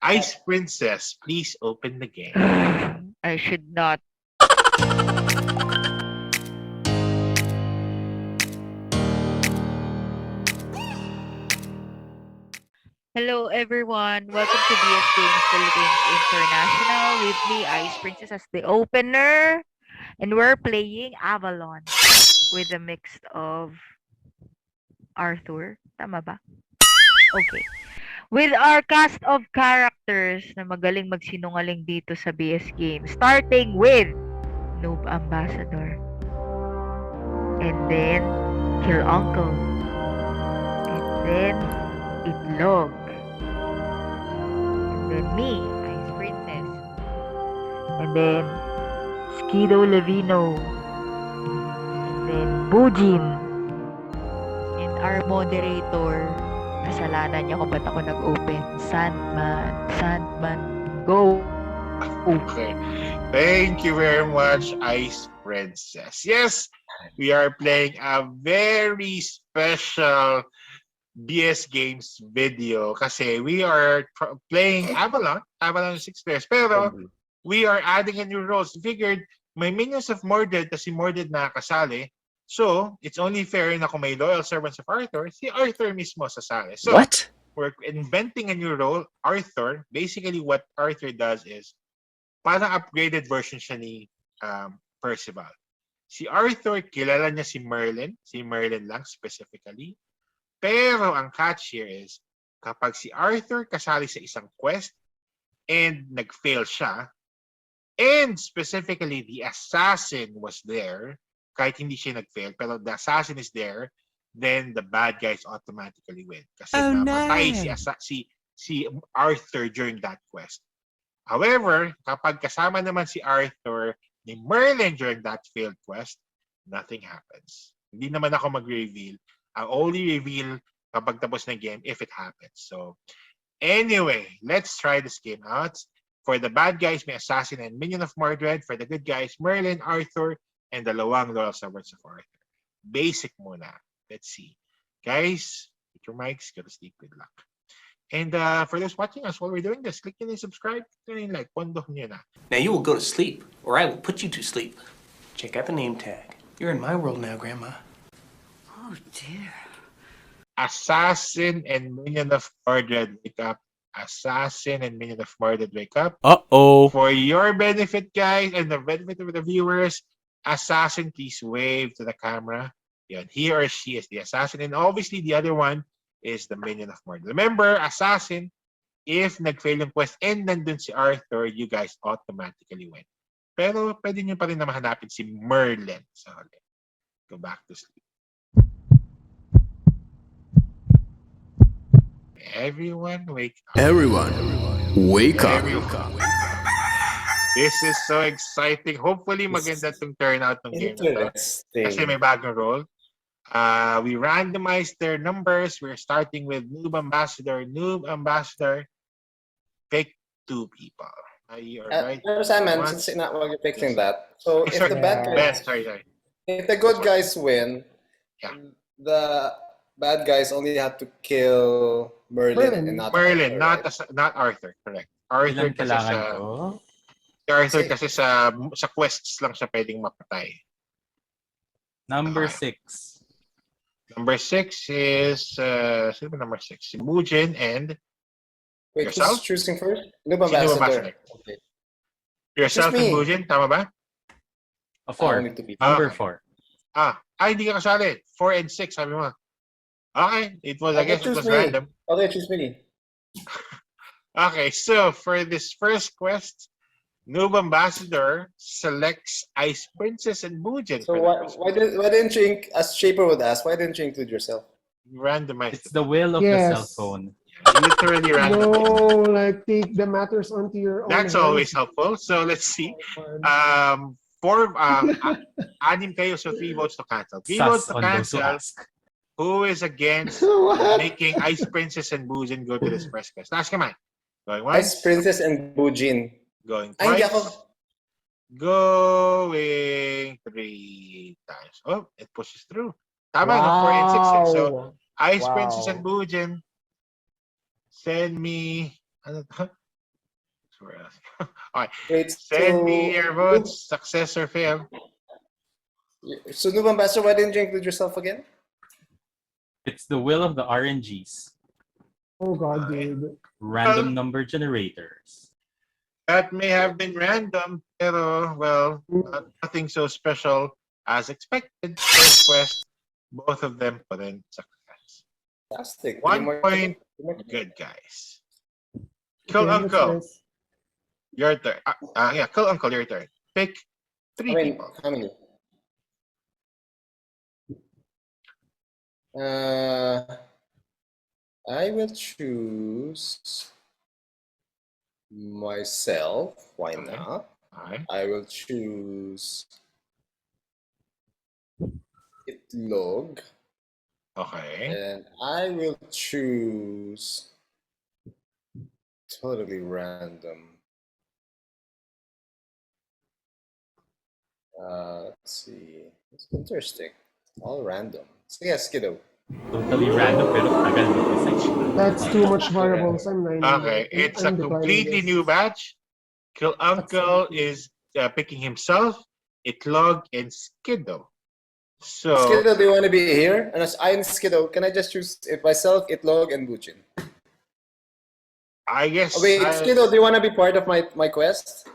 Ice Princess, please open the game. I should not. Hello everyone, welcome to BS Games Philippines International with me, Ice Princess as the opener. And we're playing Avalon with a mix of Arthur. Tama ba? Okay. With our cast of characters na magaling magsinungaling dito sa BS Games. Starting with Noob Ambassador. And then Kill Uncle. And then Itlog. And then me, Ice Princess. And then Skido Levino. And then Bujin. And our moderator, kasalanan niya kung ba't ako nag-open. Sandman, go! Okay. Thank you very much, Ice Princess. Yes, we are playing a very special BS Games video kasi we are playing Avalon 6 players. Pero we are adding a new roles. Figured may minions of Mordred kasi Mordred nakakasali. So, it's only fair na kung may loyal servants of Arthur, si Arthur mismo sasali. So, What? we're inventing a new role, Arthur. Basically, what Arthur does is parang upgraded version siya ni Percival. Si Arthur, kilala niya si Merlin lang specifically. Pero ang catch here is, kapag si Arthur kasali sa isang quest and nag-fail siya, and specifically the assassin was there, kahit hindi siya nag-fail, pero the assassin is there, then the bad guys automatically win. Kasi namatay si Arthur during that quest. However, kapag kasama naman si Arthur ni Merlin during that failed quest, nothing happens. Hindi naman ako mag-reveal. I'll only reveal kapag tapos ng game if it happens. So, anyway, let's try this game out. For the bad guys, may assassin and minion of Mordred. For the good guys, Merlin, Arthur, and dalawang loyal servants of Arthur. Basic muna. Let's see. Guys, put your mics, go to sleep. Good luck. And for those watching us while we're doing this, click and subscribe. Like, pondo nyo na. Now you will go to sleep, or I will put you to sleep. Check out the name tag. You're in my world now, Grandma. Oh dear. Assassin and minion of Mordred, wake up. Assassin and minion of Mordred, wake up. Uh-oh. For your benefit, guys, and the benefit of the viewers, assassin, please wave to the camera. Yan, he or she is the assassin. And obviously, the other one is the minion of Mordred. Remember, assassin, if nag-fail yung quest and nandun si Arthur, you guys automatically win. Pero pwede nyo pa rin na mahanapin si Merlin. So, go back to sleep. Everyone wake up. Everyone, wake up. This is so exciting. Hopefully, maganda itong turnout ng game na to. Kasi may bagong role. We randomized their numbers. We're starting with Noob Ambassador. Noob Ambassador, pick 2 people. Right? Simon, since you're fixing that, so if the bad guys, if the good guys win, the bad guys only have to kill Merlin and not Merlin, Arthur, not Arthur. Correct. Arthur kasi sa quests lang siya pwedeng mapatay. Number 6. Number 6 is sino ba number 6? Si Bujin and Wait, yourself? who's choosing first? Noob Ambassador. Okay. Yourself and Bujin, tama ba? 4. Number 4. Hindi ka kasali. 4 and 6, sabi mo. Okay, I guess it was random. Okay, choose me. Okay, so for this first quest, Noob Ambassador selects Ice Princess and Bujin. So why didn't you, as Shaper would ask, why didn't you include yourself? Randomized. It's the will of the cell phone. Literally random. No, like take the matters onto your own. That's always helpful. So let's see. 4, 6 kayo, so 3 votes to cancel. 3 votes to cancel. Who is against making Ice Princess and Bujin go to this first quest? Last command. Going once. Ice Princess and Bujin. Going Ay, hindi twice. ako. Going 3 times. Oh, it pushes through. Tama, no? 4 and 6. So, Ice Princess and Bujin, send me Where else? All right. Wait, Send me your votes. Success or fail. So, Noob Ambassador, why didn't you include yourself again? It's the will of the RNGs. Oh God, Okay. dude. Random number generators. That may have been random, pero well, nothing so special as expected. First quest, both of them put in success. Fantastic. 1 point. Good guys. Kill Okay, that's Uncle. nice. Your turn. Yeah, Kill Uncle, your turn. Pick 3 people. How many? I will choose myself. Why Okay. not? All right. I will choose Itlog. Okay. And I will choose totally random. Let's see. It's interesting. All random. So yeah, Skiddo. Totally random pero tagal mag-decide. That's too much variables. I'm not. Okay. It's a completely new batch. Kill Uncle is picking himself, Itlog, and Skiddo. So Skiddo, do you want to be here? And as I'm Skiddo, can I just choose myself, Itlog, and Buchin? I guess. Oh, wait, Skiddo, do you want to be part of my quest?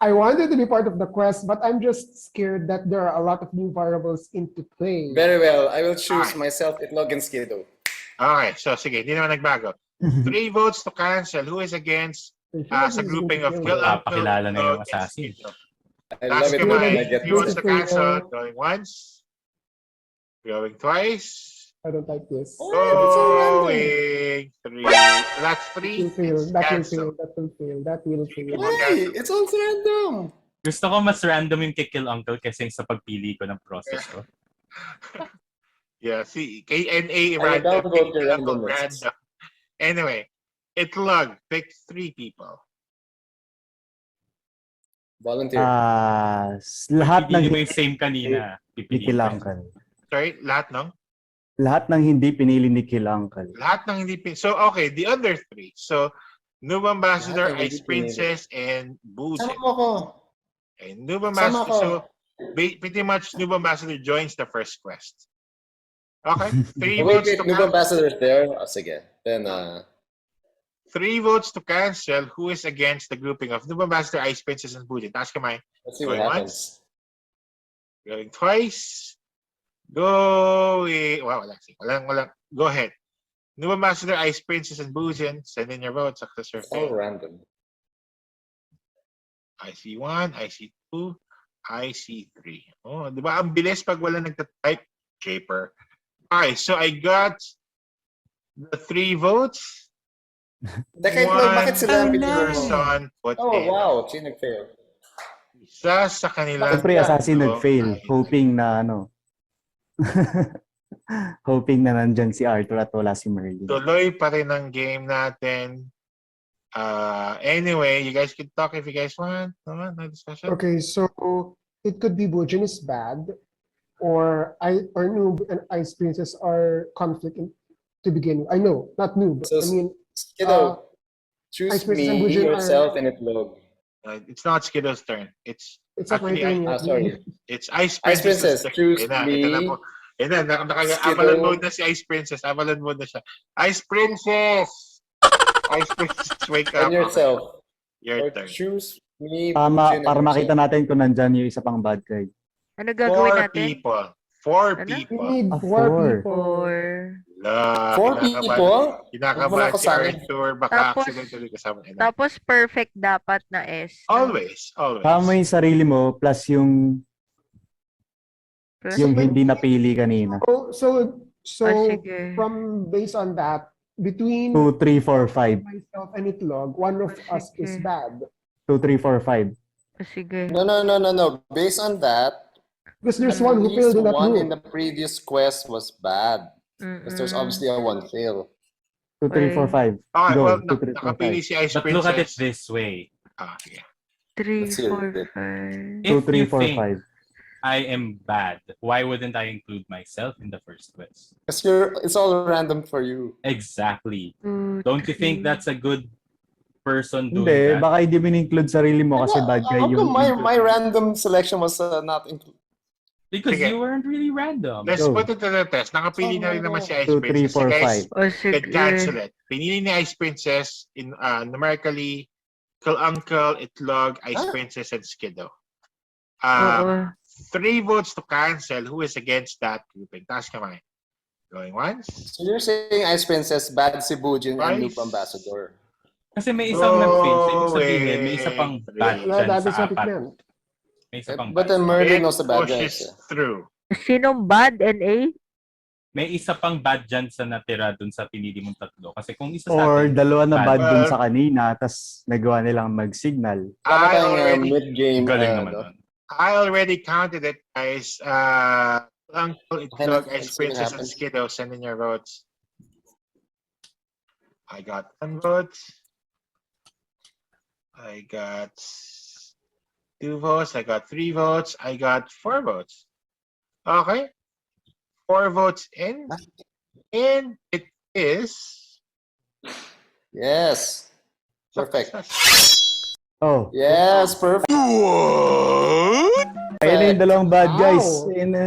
I wanted to be part of the quest, but I'm just scared that there are a lot of new variables into play. Very well. I will choose Alright. myself, Itlog, and Skiddo. Okay, so sige, hindi naman nagbago. 3 votes to cancel. Who is against sa grouping of Kill Uncle, Pakilala na yung Itlog, and assassin. Skiddo? I love Ask it him when why I get he wants this. to cancel. Going once. Going twice. I don't like this. Going 3. That's 3. That will fail. It's That will fail. canceled. That will fail. That will fail. Why? It's all random. Gusto ko mas random yung kay Kill Uncle kasi sa pagpili ko ng process ko. Yeah, see, KNA I random. downvote your Kill Uncle randomness. random. Anyway, Itlog, pick 3 people. Volunteer. Lahat ng Hindi mo yung same kanina. ni Pipili Kill ko. Uncle. Sorry, lahat ng? Lahat ng hindi pinili ni Kill Uncle. Lahat ng hindi pin... So, okay, the other 3. So, Noob Ambassador, Lahat ng hindi Ice Princess, and Sama Buzen. mo ko. Okay, Noob Sama Ambassador, ko. so pretty much Noob Ambassador joins the first quest. Okay, 3 Wait, votes to Noob cancel. Ambassador's there. Oh, sige. Then, 3 votes to cancel. Who is against the grouping of Noob Ambassador, Ice Princess, and Buzen? Taas kamay. let's see what Going happens. Going twice. Going... Wow, walang. Go ahead. Noob Ambassador, Ice Princess, and Buzen. Send in your vote. Success or It's all fail. random. I see 1, I see 2, I see 3. Oh, di ba? Ang bilis pag wala nagta-type. Shaper. Okay, so I got the 3 votes. Teka, Itlog, bakit sila ang pinili mo? person put Oh, in. wow. Sino nag-fail? Isa sa kanila. Siyempre, assassin nag-fail. Hoping na hoping na nandyan si Arthur at wala si Merlin. Tuloy pa rin ang game natin. Anyway, you guys can talk if you guys want. No discussion. Okay, so it could be Bujin is bad, or Noob and Ice Princess are conflicting to begin with. I know, not Noob. So, I mean, Skiddo, choose Ice Princess and me, Bujin yourself, and Itlog. It's not Skiddo's turn. It's not my actually, turn yet. Sorry. it's Ice Ice Princess. Princess, choose me. Avalon mode na si Ice Princess. Avalon mode na siya. Ice Princess! Ice Princess, wake up. And yourself. Your Or turn. choose me, Tama, Bujin, and para makita yourself. natin kung nandyan yung isa pang bad guy. Ano gagawin 4 natin? people. 4 Ano? We people. need 4 4. people. La, 4 people? Kinakabahan Wala si ka sa akin. Arthur. Baka Tapos- accidentally kasama. Tapos perfect dapat na S. no? Always. Tama yung sarili mo plus yung Plus, hindi napili kanina. So sige. from based on that, between 2, 3, 4, 5. myself and Itlog, one of us is Sige. bad. 2, 3, 4, 5. Sige. No. Based on that, Because there's one at who least failed in that one in group. the previous quest was bad. Because there's obviously a 1 fail. 2, 3, 4, 5. Okay, Go. well, 2, 3, 4, 5. nakapili si Ice But look at it Princess. this way. Sige. 3, Let's hear 4, it. 5. 2, If 3, you 4, think 5. I am bad, why wouldn't I include myself in the first quest? Because it's all random for you. Exactly. 2, Don't you think 3. that's a good person doing Hindi, that. baka hindi mo include sarili mo kasi bad guy How yung come my random selection was not included? Because Sige. you weren't really random. Let's Go. put it to the test. Nakapili na rin naman si Ice 2, 3, Princess. So 4, guys, 5. O can cancel sige. it. Pinili ni Ice Princess in numerically Kill Uncle, Itlog, Ice Ah. Princess, and Skiddo. Oo. 3 votes to cancel. Who is against that grouping? Taas kamay. Going once. So you're saying Ice Princess, Bad si Bujin, and Twice. Noob Ambassador. Kasi may isang nag-fail. So, ibig sabihin, may isa Going pang bad three. dyan That is sa what it apat. meant. May isa pang But bad. then Merlin It knows the bad pushes guys. through. Sinong bad, NA? May isa pang bad dyan sa natira dun sa pinili mong tatlo. Kasi kung isa sa Or atin, dalawa na bad. bad dun sa kanina, tas nagawa nilang mag-signal. Tama I tayong already, mid-game. galing naman nun. I already counted it, guys. Uncle, Itlog, Ice let's see what Princess, and happens. Skiddo, send in your votes. I got 1 vote. I got 2 votes. I got 3 votes. I got 4 votes. Okay. 4 votes in. And it is... Yes. Perfect. Oh, Yes, perfect. ayun na yung dalawang bad guys. Wow. Ayun na.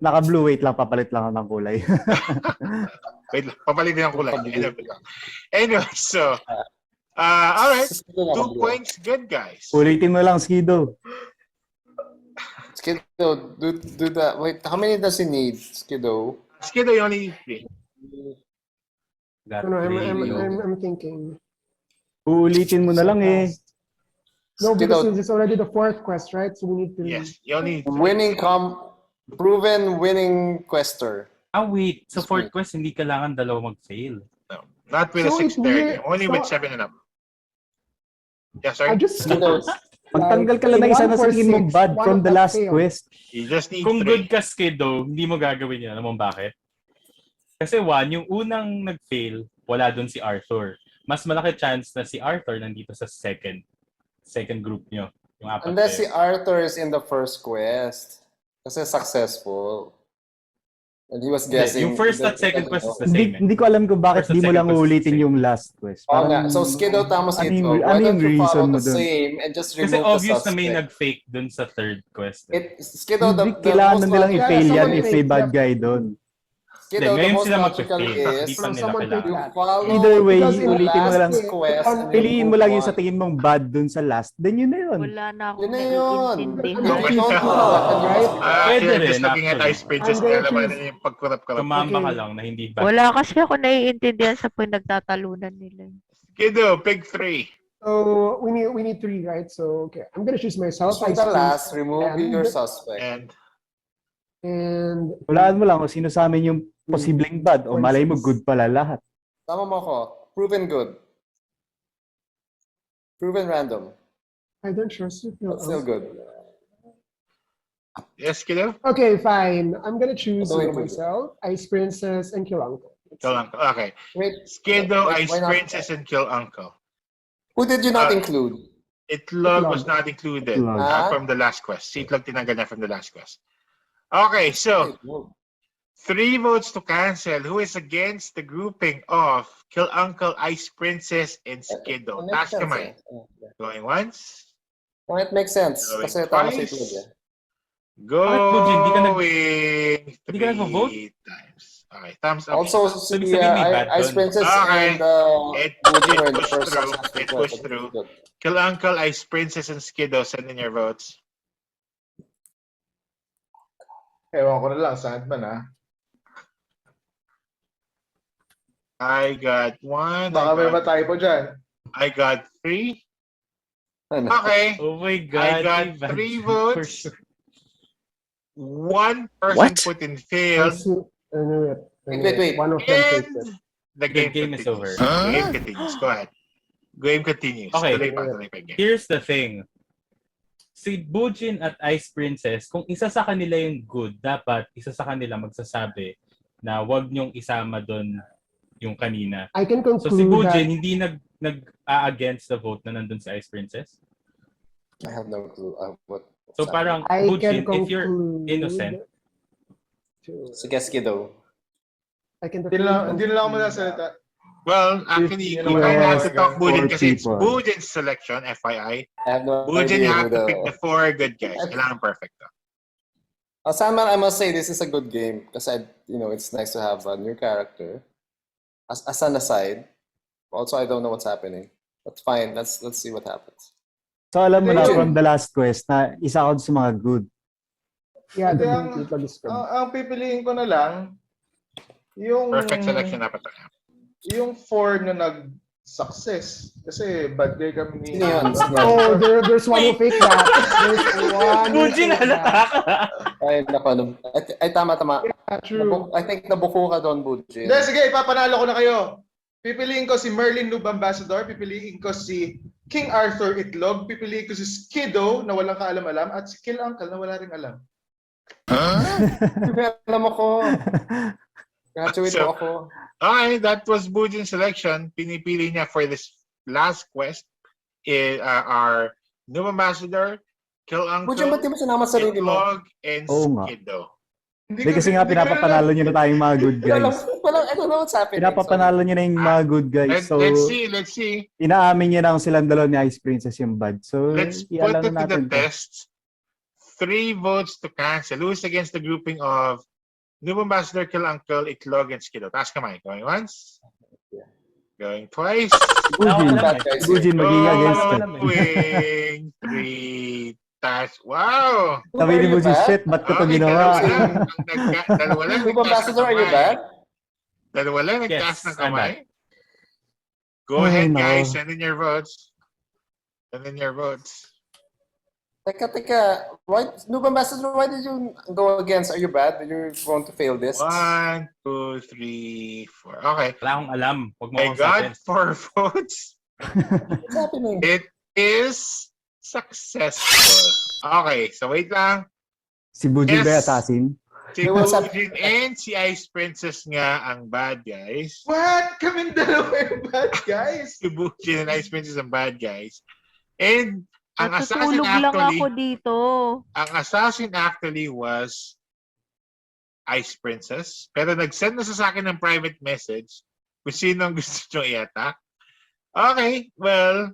Naka-blue, wait lang, papalit lang ako ng kulay. Wait lang. Papalitin ang kulay. Anyway, so... all right. 2 points. Good, guys. Ulitin mo lang, Skido. Skiddo, do that. Wait, how many does he need, Skiddo? Skiddo, you only need 3. Got No, three. I'm thinking. Uulitin mo na lang eh. No, because Skiddo, it's already the 4th quest, right? So we need to. Yes, you only need 3. proven winning quester. Wait. Sa fourth quest, hindi kailangan dalawa mag-fail. No, not with So a it 630. will- Only with so- 7 and up. Yeah, I sorry. just Skiddo, Magtanggal ka lang ng isa na sa tingin mong bad from the last quest. You just need Kung 3. good ka, Skiddo, hindi mo gagawin yan. Alam mo bakit? Kasi yung unang nag-fail, wala dun si Arthur. Mas malaki chance na si Arthur nandito sa second group nyo. Yung apat unless si kayo. Arthur is in the first quest. Kasi successful. And he was Hindi, guessing. yung first at second quest is the same. Hindi ko alam kung bakit First at di mo second lang quest is uulitin same. yung last quest. Oh, nga. Parang- So, Skiddo, tama si ano yung- Ito. Why ano yung don't you reason follow mo the dun? same and just remove Kasi the obvious na suspect? may nag-fake dun sa third quest. Skiddo, Hindi kailangan na nilang Yeah, i-fail yan someone if may faked bad that. guy doon. Skiddo, Hindi, the ngayon most sila logical mag-fail. is Hindi pa nila someone kailangan. you follow Either way, Because in ulitin mo na lang. last quest and Piliin mo lang yung sa remove tingin mong bad dun sa last. Then yun na yun. Wala na akong Yun na yun. naiintindihan. If you don't do that, then you Right? Pwede You're rin, just looking at actually. Ice Princess. I'm going Kaya to naman choose- yung pagkurap-kurap. Tumama ka Okay. lang na hindi bad. Wala kasi ako naiintindihan sa pinagtatalunan nila. Skiddo, pick 3. So we need 3, right? So okay, I'm gonna choose myself. So the last, remove your suspect. And And Walaan mo lang kung sino sa amin yung posibleng bad o malay mo good pala lahat. Tama mo ko. Proven good. Proven random. I don't trust you. But still good. yes, Skiddo? Okay, fine. I'm gonna choose Ito, ito. myself, Ice Princess, and Kill Uncle. Kill Uncle. Okay. Wait. Skiddo, why Ice not? Princess, and Kill Uncle. Who did you not Uh, include? Itlog Itlog. was not included Itlog. from the last quest. Si Itlog tinanggal na from the last quest. Okay, so 3 votes to cancel. Who is against the grouping of Kill Uncle, Ice Princess, and Skiddo? It Taas makes sense, kamay. eh. Going once. Oh, it makes sense. Going Kasi tama si twice. Itlog eh. Bujin, hindi ka Going hindi ka nag-vote? 3 times. Okay, thumbs up. Also, So, si ibig sabihin may bad Ice dun. Princess Okay. and It Bujin were in the pushed first through. successful It quest. pushed through. Kill Uncle, Ice Princess, and Skiddo. Send in your votes. Ewan ko na lang, Sandman ah. I got 1. Baka may matypo dyan. I got 3. Ano? Okay. Oh my God. I got may bad 3 for votes. sure. 1 person What? put in I failed. see- I knew it. I knew Wait. it. One of them And faked it. the game is continues. over. The game continues. Go ahead. Game continues. Okay. Tuloy pa yung game. Here's the thing. Si Bujin at Ice Princess, kung isa sa kanila yung good, dapat isa sa kanila magsasabi na wag niyong isama doon yung kanina. I can conclude So si Bujin that hindi nag-against the vote na nandun si Ice Princess. I have no clue. What? So parang I Bujin, can if you're conclude innocent, to- Sige, Skiddo. I can Hindi na lang ako magsasalita. Well, actually, Yun we naman kind of ang have to talk halaga. Bujin Four kasi it's people. Bujin's selection, FYI. I have no Bujin, you idea have who to pick the 4 good guys. I- Kailangan perfect to. Sandman, I must say this is a good game because it's nice to have a new character. As an aside, also I don't know what's happening, but fine. Let's see what happens. So alam mo na Ayun. from the last quest na isa ako sa mga good. Yeah, Hindi, the itlog is good. ang pipiliin ko na lang, yung Perfect selection dapat to. yung 4 na nag-success. Kasi bad guy kami ni... Sino yun? Oh, there's one who faked that. There's one who Bujin, faked that. Ay, nako. Ay, tama. Yeah, true. I think nabuko ka doon, Bujin. Hindi, sige, ipapanalo ko na kayo. Pipiliin ko si Merlin Noob Ambassador, pipiliin ko si King Arthur Itlog, pipiliin ko si Skiddo na walang kaalam-alam, at si Kill Uncle na wala ring alam. Alam ako. Graduate So- ako. Okay, that was Bujin's selection. Pinipili niya for this last quest are Noob Ambassador, Kill Uncle, Bujin, ba't di mo sinama sa sarili mo? Itlog, and Oo nga. Skiddo. Hindi kasi nga pinapapanalo nyo na tayong mga good guys. I don't know what's happening. Pinapapanalo nyo na yung mga good guys. So, Let's see. inaamin nyo na kung silang dalawa ni Ice Princess yung bad. So, Let's put ialam it to the natin to. test. 3 votes to cancel. Who's against the grouping of Noob Ambassador, Kill Uncle, Itlog, and Skiddo? Taas kamay. Going once. Going twice. Bujin, Bad guys. Bujin maging against it. Going 3. Wow! Sabi ni Bujin, shit, ba't ko to Okay, ginawa? dalawa lang Noob nagtaas ng Ambassador, are you kamay. back? Dalawa lang nagtaas Yes, ng I'm kamay. Go Ay, ahead, no. guys. Send in your votes. Send in your votes. Teka. Noob Ambassador, why did you go against? Are you bad? Are you going to fail this? 1, 2, 3, 4. Okay. Wala akong alam. Huwag mo I akong got sabihin. 4 votes. What's happening? It is successful. Okay, so wait lang. Si Bujin ba yung Yes. assassin? Si What's up? Bujin and si Ice Princess nga ang bad guys. What? Kaming dalawa yung bad guys. Si Bujin and Ice Princess ang bad guys. And ang assassin Natutulog lang ako actually, dito. ang assassin actually was Ice Princess. Pero nag-send na sa akin ng private message kung sino ang gusto nyo i-attack. Okay, well,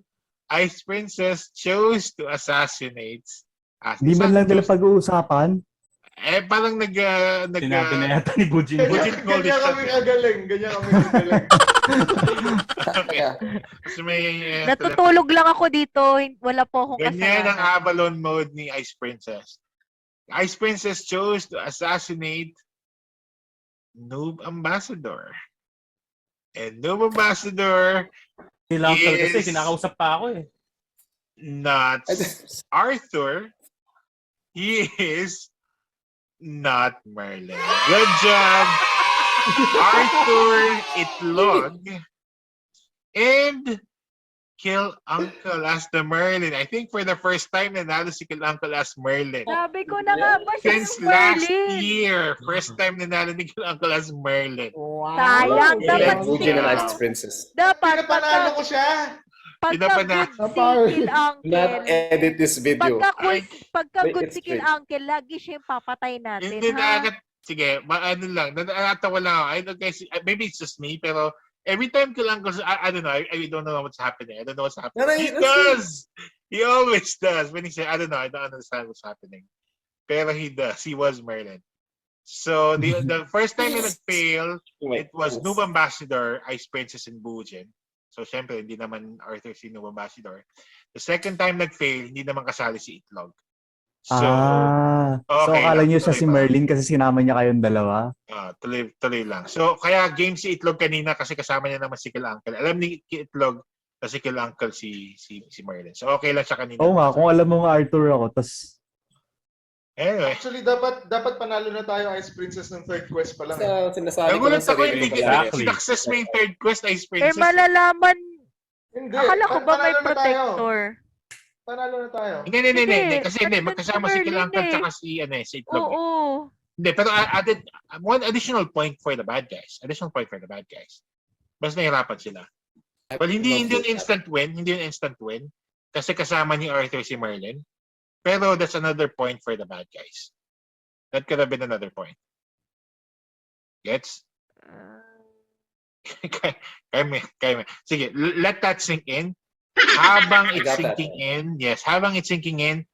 Ice Princess chose to assassinate. Di man lang nila pag-uusapan? Parang Sinabi na yata ni Bujin. Bujin called it Ganyan kami kagaling. Okay. Yeah. Kasi may, Natutulog lang ako dito. Wala po akong ganyan ang kasalanan. Avalon mode ni Ice Princess. Ice Princess chose to assassinate Noob Ambassador. And Noob Ambassador Kailangan Yes. kasi kinakausap pa ako eh. not Arthur. He is not Merlin. Good job, Arthur Itlog. And Kill Uncle as the Merlin. I think for the first time nanalo si Kill Uncle as Merlin. Sabi ko na nga ba siya Since yung last Merlin? year, first time nanalo ni Kill Uncle as Merlin. Wow. Sayang, Yeah, dapat Bujin and si- Ice Princess. Dapat Pinapanalo ko siya. Pinapana- pagka-good si Kill Not Uncle. edit this video. Pagka-good Make it si Kill straight. Uncle, lagi siya yung papatay natin, Hindi ha? sige, ano lang, natawa lang ako. I don't guys, maybe it's just me, pero every time Kill Uncle, I don't know, I don't know what's happening. I don't know what's happening. No, He that's does! He always does. When he said, I don't know, I don't understand what's happening. Pero he does. He was Merlin. So, the first time na nag-fail, it was Noob Ambassador, Ice Princess, and Bujin. So, syempre, hindi naman Arthur si Noob Ambassador. The second time nag-fail, hindi naman kasali si Itlog. So, So okay akala lang, nyo siya tuloy si pa. Merlin kasi sinama niya kayong dalawa? tuloy lang. So, kaya game si Itlog kanina kasi kasama niya naman si Kill Uncle. Alam ni Itlog na si Kill Uncle si Merlin. So, okay lang siya kanina. Oo nga, kung alam mo nga Arthur ako, tas Anyway, Actually, dapat panalo na tayo Ice Princess ng third quest pa lang. Sinasabi ko nagulat ng ako, sarili hindi ko ka palagi. Exactly. success mo yung third quest, Ice Eh, Princess. malalaman. Hindi. Akala ko ba may Panalo na tayo. protector? Panalo na tayo. Hindi. Kasi hindi, Nandun magkasama si si Kill Merlin Uncle eh. tsaka si Itlog. Oo. Hindi, pero added one additional point for the bad guys. Additional point for the bad guys. Mas nahirapan sila. Well, hindi yung instant win. Hindi yung instant win. Kasi kasama ni Arthur si Merlin. Pero that's another point for the bad guys. That could have been another point. Gets? Kaya. Sige, let that sink in. Habang it's got that. sinking in,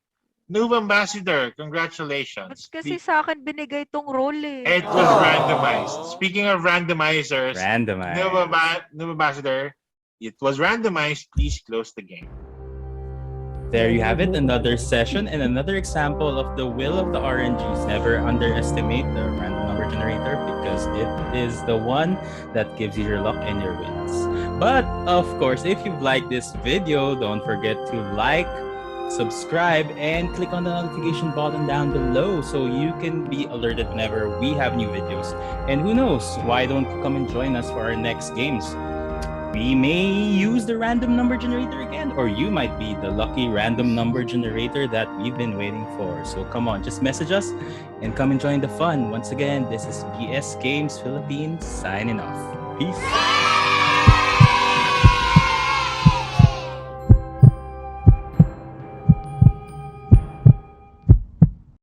Noob Ambassador, congratulations. Ba't kasi sa akin binigay tong role eh? It was randomized. Speaking of randomizers, Randomized. Noob Ambassador, it was randomized. Please close the game. There you have it, another session and another example of the will of the RNGs. Never underestimate the random number generator because it is the one that gives you your luck and your wins. But of course, if you've liked this video, don't forget to like, subscribe, and click on the notification button down below so you can be alerted whenever we have new videos. And who knows, why don't you come and join us for our next games? We may use the random number generator again, or you might be the lucky random number generator that we've been waiting for. So come on, just message us and come and join the fun. Once again, this is BS Games Philippines signing off. Peace.